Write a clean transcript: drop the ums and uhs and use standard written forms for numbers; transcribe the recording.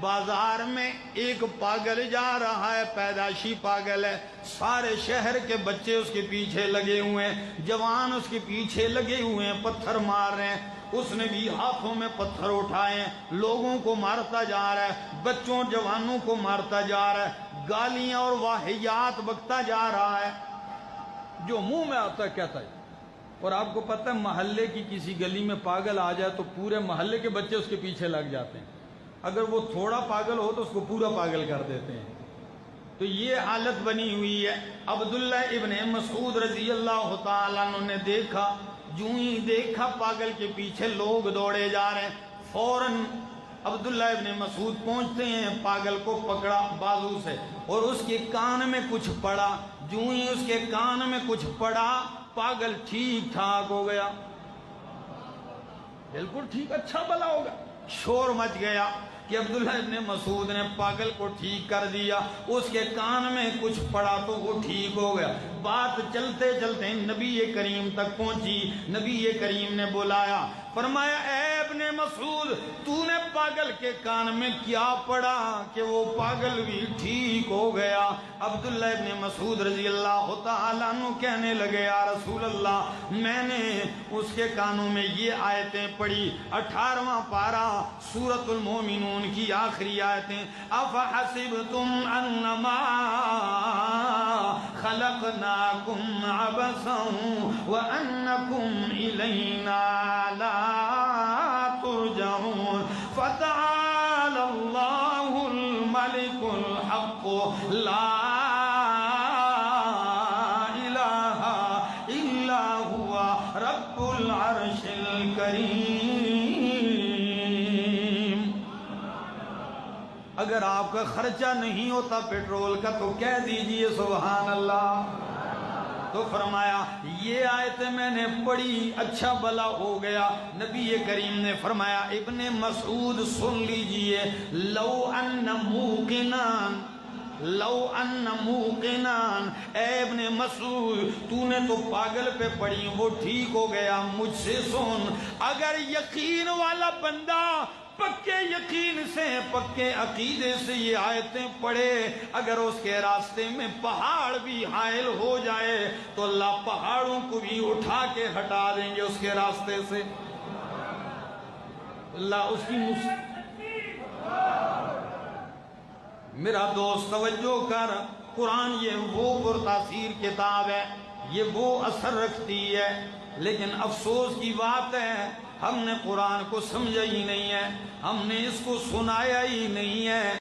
بازار میں ایک پاگل جا رہا ہے، پیدائشی پاگل ہے، سارے شہر کے بچے اس کے پیچھے لگے ہوئے ہیں، جوان اس کے پیچھے لگے ہوئے ہیں، پتھر مار رہے ہیں۔ اس نے بھی ہاتھوں میں پتھر اٹھائے ہیں، لوگوں کو مارتا جا رہا ہے، بچوں جوانوں کو مارتا جا رہا ہے، گالیاں اور واہیات بکتا جا رہا ہے، جو منہ میں آتا ہے کہتا ہے۔ اور آپ کو پتہ ہے محلے کی کسی گلی میں پاگل آ جائے تو پورے محلے کے بچے اس کے پیچھے لگ جاتے ہیں، اگر وہ تھوڑا پاگل ہو تو اس کو پورا پاگل کر دیتے ہیں۔ تو یہ حالت بنی ہوئی ہے۔ عبداللہ ابن مسعود رضی اللہ تعالیٰ عنہ نے دیکھا، جو ہی دیکھا پاگل کے پیچھے لوگ دوڑے جا رہے ہیں، فوراً عبداللہ ابن مسعود پہنچتے ہیں، پاگل کو پکڑا بازو سے اور اس کے کان میں کچھ پڑا۔ جو ہی اس کے کان میں کچھ پڑا، پاگل ٹھیک ٹھاک ہو گیا، بالکل ٹھیک، اچھا بھلا ہوگا۔ شور مچ گیا کہ عبداللہ ابن مسعود نے پاگل کو ٹھیک کر دیا، اس کے کان میں کچھ پڑا تو وہ ٹھیک ہو گیا۔ بات چلتے چلتے نبی کریم تک پہنچی، نبی کریم نے بلایا، فرمایا اے ابن مسعود، تو نے پاگل کے کان میں کیا پڑا کہ وہ پاگل بھی ٹھیک ہو گیا؟ عبداللہ ابن مسعود رضی اللہ تعالیٰ عنہ کہنے لگے یا رسول اللہ، میں نے اس کے کانوں میں یہ آیتیں پڑھی، 18واں پارہ سورۃ المومنون کی آخری آیتیں، افحسبتم انما خلقناکم عبثا وانکم الینا لا ترجعون فتعالى الله الملك الحق لا اله الا هو رب العرش الكريم۔ اگر آپ کا خرچہ نہیں ہوتا پیٹرول کا تو کہہ دیجئے سبحان اللہ۔ تو فرمایا یہ آیت میں نے پڑھی، اچھا بھلا ہو گیا۔ نبی کریم نے فرمایا ابن مسعود سن لیجئے، لو ان موقنان، اے ابن مسعود تو نے تو پاگل پہ پڑھی، وہ ٹھیک ہو گیا، مجھ سے سن، اگر یقین والا بندہ پکے یقین سے، پکے عقیدے سے یہ آیتیں پڑھے، اگر اس کے راستے میں پہاڑ بھی حائل ہو جائے تو اللہ پہاڑوں کو بھی اٹھا کے ہٹا دیں گے اس کے راستے سے۔ اللہ اس کی میرا دوست توجہ کر، قرآن یہ وہ پرتاثیر کتاب ہے، یہ وہ اثر رکھتی ہے، لیکن افسوس کی بات ہے ہم نے قرآن کو سمجھا ہی نہیں ہے، ہم نے اس کو سنایا ہی نہیں ہے۔